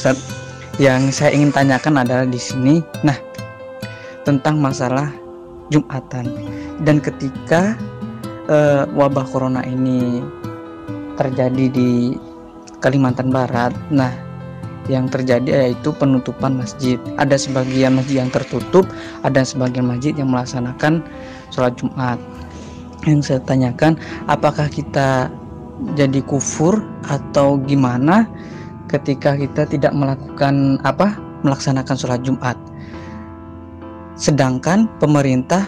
Ustadz, yang saya ingin tanyakan adalah di sini, nah, tentang masalah Jumatan. Dan ketika wabah corona ini terjadi di Kalimantan Barat, nah, yang terjadi yaitu penutupan masjid. Ada sebagian masjid yang tertutup, ada sebagian masjid yang melaksanakan sholat Jumat. Yang saya tanyakan, apakah kita jadi kufur atau gimana ketika kita tidak melaksanakan sholat Jumat, sedangkan pemerintah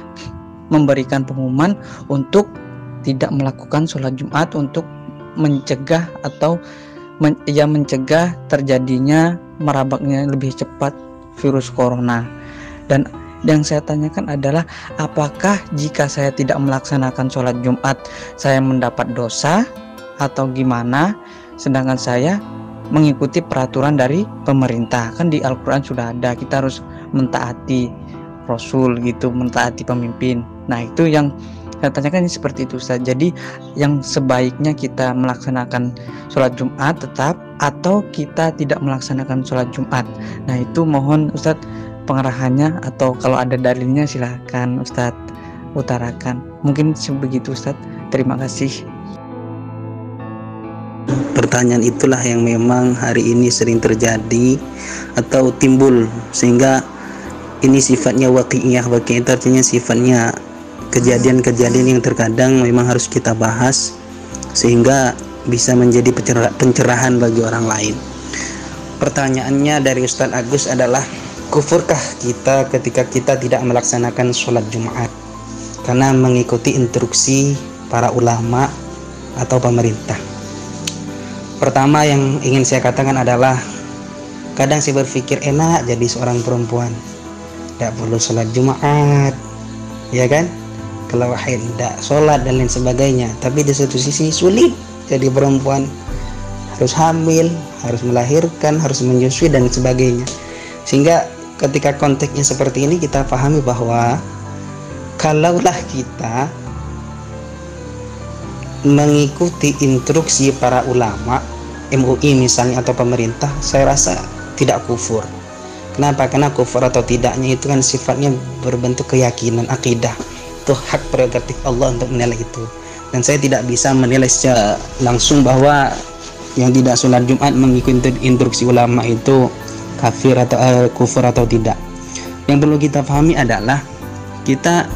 memberikan pengumuman untuk tidak melakukan sholat Jumat untuk mencegah atau mencegah terjadinya merabaknya lebih cepat virus corona. Dan yang saya tanyakan adalah, apakah jika saya tidak melaksanakan sholat Jumat saya mendapat dosa atau gimana, sedangkan saya mengikuti peraturan dari pemerintah? Kan di Al-Quran sudah ada, kita harus mentaati Rasul gitu, mentaati pemimpin. Nah, itu yang saya tanyakan ini seperti itu, Ustaz. Jadi yang sebaiknya kita melaksanakan sholat Jumat tetap, atau kita tidak melaksanakan sholat Jumat. Nah, itu mohon Ustadz pengarahannya, atau kalau ada dalilnya silahkan Ustadz utarakan. Mungkin sebegitu Ustadz. Terima kasih. Pertanyaan itulah yang memang hari ini sering terjadi atau timbul, sehingga ini sifatnya waqi'iyah. Waqi'iyah itu artinya sifatnya kejadian-kejadian yang terkadang memang harus kita bahas sehingga bisa menjadi pencerahan bagi orang lain. Pertanyaannya dari Ustadz Agus adalah, kufurkah kita ketika kita tidak melaksanakan sholat Jumat karena mengikuti instruksi para ulama atau pemerintah? Pertama yang ingin saya katakan adalah, kadang saya berpikir enak jadi seorang perempuan, tidak perlu sholat Jumat, ya kan? Kalau haid tidak sholat dan lain sebagainya. Tapi di satu sisi sulit jadi perempuan, harus hamil, harus melahirkan, harus menyusui dan sebagainya. Sehingga ketika konteksnya seperti ini, kita pahami bahwa kalaulah kita mengikuti instruksi para ulama, MUI misalnya atau pemerintah, saya rasa tidak kufur. Kenapa? Karena kufur atau tidaknya itu kan sifatnya berbentuk keyakinan, akidah. Itu hak prerogatif Allah untuk menilai itu. Dan saya tidak bisa menilai secara langsung bahwa yang tidak sholat Jumat mengikuti instruksi ulama itu kafir atau kufur atau tidak. Yang perlu kita pahami adalah, kita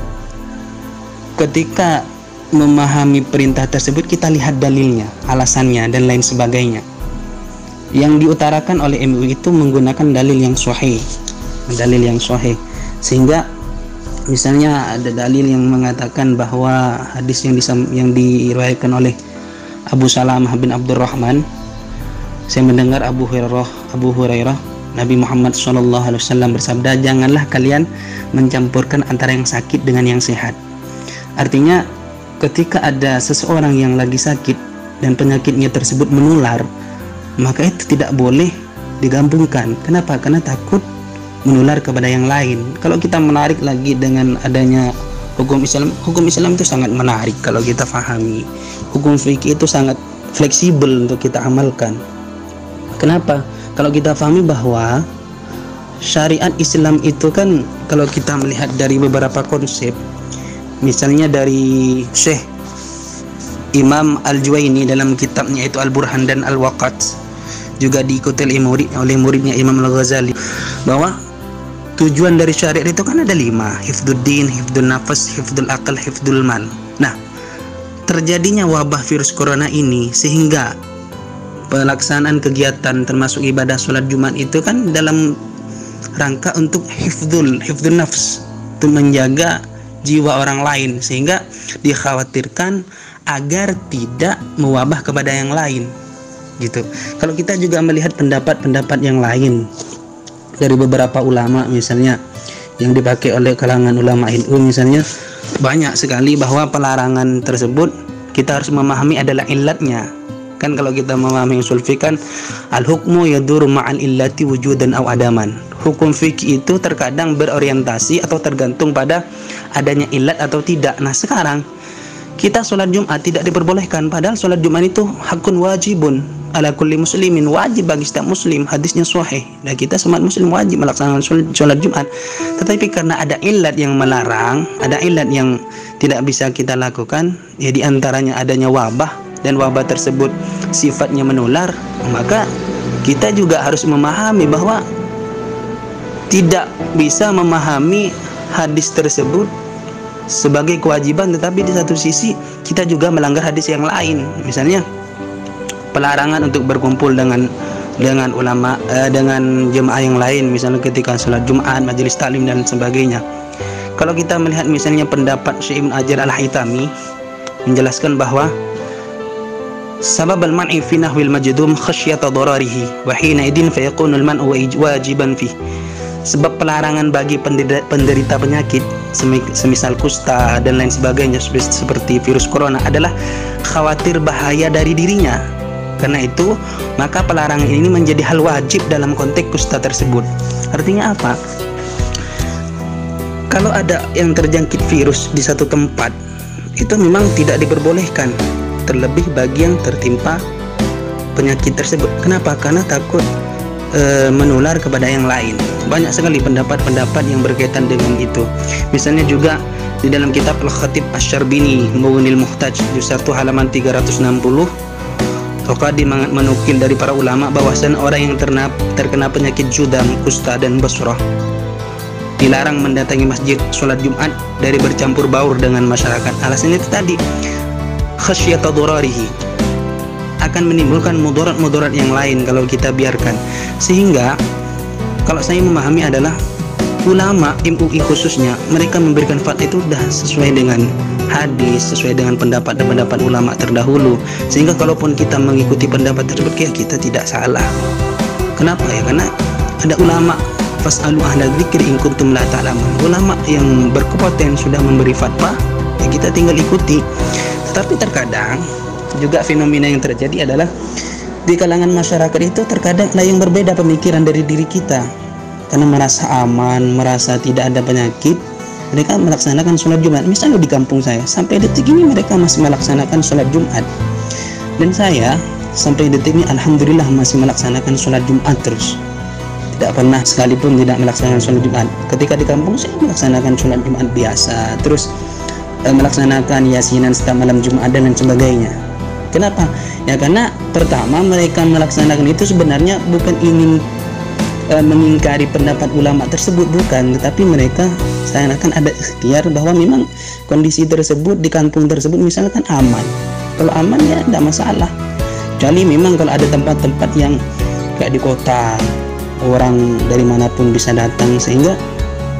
ketika memahami perintah tersebut, kita lihat dalilnya, alasannya dan lain sebagainya. Yang diutarakan oleh MUI itu menggunakan dalil yang sahih, sehingga misalnya ada dalil yang mengatakan bahwa hadis yang diriwayatkan oleh Abu Salamah bin Abdurrahman, saya mendengar Abu Hurairah, Nabi Muhammad SAW bersabda, janganlah kalian mencampurkan antara yang sakit dengan yang sehat. Artinya ketika ada seseorang yang lagi sakit dan penyakitnya tersebut menular, maka itu tidak boleh digabungkan. Kenapa? Karena takut menular kepada yang lain. Kalau kita menarik lagi dengan adanya hukum Islam itu sangat menarik kalau kita pahami. Hukum fikih itu sangat fleksibel untuk kita amalkan. Kenapa? Kalau kita pahami bahwa syariat Islam itu kan, kalau kita melihat dari beberapa konsep, misalnya dari Syekh Imam Al-Juwaini dalam kitabnya itu Al-Burhan dan Al-Waqat, juga diikuti oleh muridnya Imam Al-Ghazali, bahwa tujuan dari syariat itu kan ada 5: hifdzuddin, hifdzun nafas, hifdzul akal, hifdzul mal. Nah, terjadinya wabah virus corona ini sehingga pelaksanaan kegiatan termasuk ibadah sholat Jumat itu kan dalam rangka untuk hifdzul nafs, untuk menjaga jiwa orang lain, sehingga dikhawatirkan agar tidak mewabah kepada yang lain gitu. Kalau kita juga melihat pendapat-pendapat yang lain dari beberapa ulama, misalnya yang dipakai oleh kalangan ulama NU, misalnya banyak sekali bahwa pelarangan tersebut kita harus memahami adalah illatnya. Kan kalau kita memahami usul fiqh kan, al-hukmu yaduru ma'al illati wujudan aw adaman. Hukum fikih itu terkadang berorientasi atau tergantung pada adanya illat atau tidak. Nah, sekarang kita sholat Jumat tidak diperbolehkan, padahal sholat Jumat itu hakun wajibun, ala kulli muslimin, wajib bagi setiap muslim, hadisnya sahih, dan kita semua muslim wajib melaksanakan sholat Jumat. Tetapi karena ada ilat yang melarang, ada ilat yang tidak bisa kita lakukan, ya diantaranya adanya wabah, dan wabah tersebut sifatnya menular, maka kita juga harus memahami bahwa tidak bisa memahami hadis tersebut sebagai kewajiban, tetapi di satu sisi kita juga melanggar hadis yang lain. Misalnya pelarangan untuk berkumpul dengan ulama, dengan jemaah yang lain, misalnya ketika sholat Jumat, majelis taklim dan sebagainya. Kalau kita melihat misalnya pendapat Syekh Ibn Hajar Al-Haytami menjelaskan bahwa sabab al-man'i fi nahwil majdum khasyata dararihi wa hina idin fa yakunu al-man'u wajiban fi. Sebab pelarangan bagi penderita penyakit semisal kusta dan lain sebagainya seperti virus corona adalah khawatir bahaya dari dirinya. Karena itu maka pelarangan ini menjadi hal wajib dalam konteks kusta tersebut. Artinya apa? Kalau ada yang terjangkit virus di satu tempat, itu memang tidak diperbolehkan, terlebih bagi yang tertimpa penyakit tersebut. Kenapa? Karena takut menular kepada yang lain. Banyak sekali pendapat-pendapat yang berkaitan dengan itu. Misalnya juga di dalam kitab Al-Khatib Asy-Syarbini Mughni'l Muhtaj juz 1 halaman 360, Toqadi menukil dari para ulama bahwasan orang yang terkena penyakit judam, kusta dan basrah dilarang mendatangi masjid sholat Jumat dari bercampur baur dengan masyarakat. Alasannya itu tadi, khasyata dararihi, akan menimbulkan mudarat-mudarat yang lain kalau kita biarkan. Sehingga kalau saya memahami adalah ulama MUI khususnya, mereka memberikan fatwa itu sudah sesuai dengan hadis, sesuai dengan pendapat ulama terdahulu, sehingga kalaupun kita mengikuti pendapat tersebut kita tidak salah. Kenapa ya? Karena ada ulama, fas'alu ahla dzikri in kuntum la ta'lamun, ulama yang berkompeten sudah memberi fatwa, ya kita tinggal ikuti. Tetapi terkadang juga fenomena yang terjadi adalah di kalangan masyarakat itu terkadang ada yang berbeda pemikiran dari diri kita. Karena merasa aman, merasa tidak ada penyakit, mereka melaksanakan sholat Jumat. Misalnya di kampung saya, sampai detik ini mereka masih melaksanakan sholat Jumat. Dan saya sampai detik ini alhamdulillah masih melaksanakan sholat Jumat terus. Tidak pernah sekalipun tidak melaksanakan sholat Jumat. Ketika di kampung saya melaksanakan sholat Jumat biasa, terus melaksanakan yasinan setiap malam Jumat dan lain sebagainya. Kenapa? Ya karena pertama mereka melaksanakan itu sebenarnya bukan ingin mengingkari pendapat ulama tersebut, bukan, tetapi mereka seakan-akan ada ikhtiar bahwa memang kondisi tersebut di kampung tersebut misalkan aman. Kalau aman ya tidak masalah. Kecuali memang kalau ada tempat-tempat yang kayak di kota, orang dari manapun bisa datang, sehingga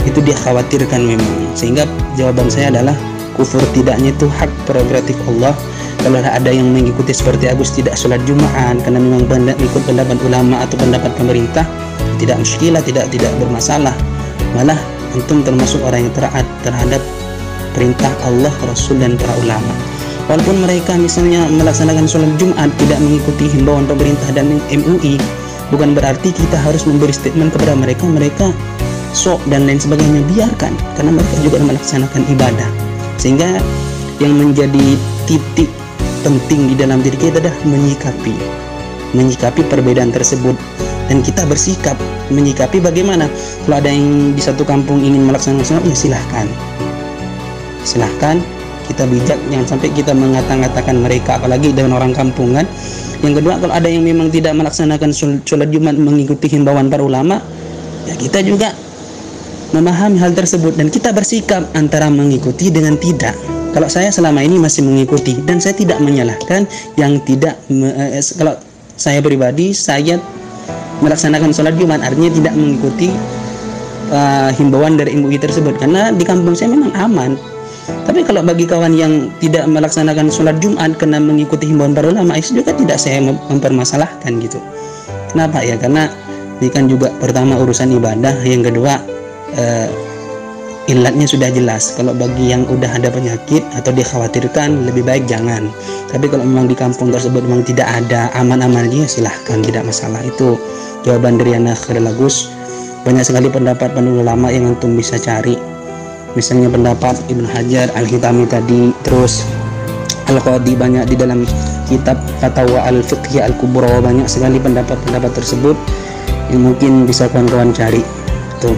itu dia khawatirkan memang. Sehingga jawaban saya adalah kufur tidaknya itu hak prerogatif Allah. Kalau ada yang mengikuti seperti Agus tidak sholat Jumat karena memang ikut pendapat ulama atau pendapat pemerintah, tidak muskilah, tidak bermasalah. Malah antum termasuk orang yang taat terhadap perintah Allah, Rasul dan para ulama. Walaupun mereka misalnya melaksanakan sholat Jumat tidak mengikuti himbauan pemerintah dan MUI, bukan berarti kita harus memberi statement kepada mereka sok dan lain sebagainya. Biarkan, karena mereka juga melaksanakan ibadah. Sehingga yang menjadi titik penting di dalam diri kita adalah menyikapi perbedaan tersebut, dan kita bersikap menyikapi bagaimana. Kalau ada yang di satu kampung ingin melaksanakan sholat, ya silahkan, kita bijak, jangan sampai kita mengata-ngatakan mereka, apalagi dengan orang kampungan. Yang kedua, kalau ada yang memang tidak melaksanakan sholat Jumat mengikuti himbauan para ulama, ya kita juga memahami hal tersebut dan kita bersikap antara mengikuti dengan tidak. Kalau saya selama ini masih mengikuti, dan saya tidak menyalahkan yang tidak kalau saya pribadi, saya melaksanakan sholat Jumat artinya tidak mengikuti himbauan dari MUI tersebut, karena di kampung saya memang aman. Tapi kalau bagi kawan yang tidak melaksanakan sholat Jumat karena mengikuti himbauan para ulama, itu juga tidak saya mempermasalahkan gitu. Kenapa ya? Karena ini kan juga pertama urusan ibadah, yang kedua ilatnya sudah jelas. Kalau bagi yang udah ada penyakit atau dikhawatirkan, lebih baik jangan. Tapi kalau memang di kampung tersebut memang tidak ada, aman-aman aja, silahkan, tidak masalah. Itu jawaban dari Ana Khairul Agus. Banyak sekali pendapat ulama yang antum bisa cari. Misalnya pendapat Ibnu Hajar Al-Haytami tadi, terus Al-Qadi, banyak di dalam kitab Fatwa Al-Fiqhiyah Al-Kubra, banyak sekali pendapat-pendapat tersebut yang mungkin bisa kawan-kawan cari tuh.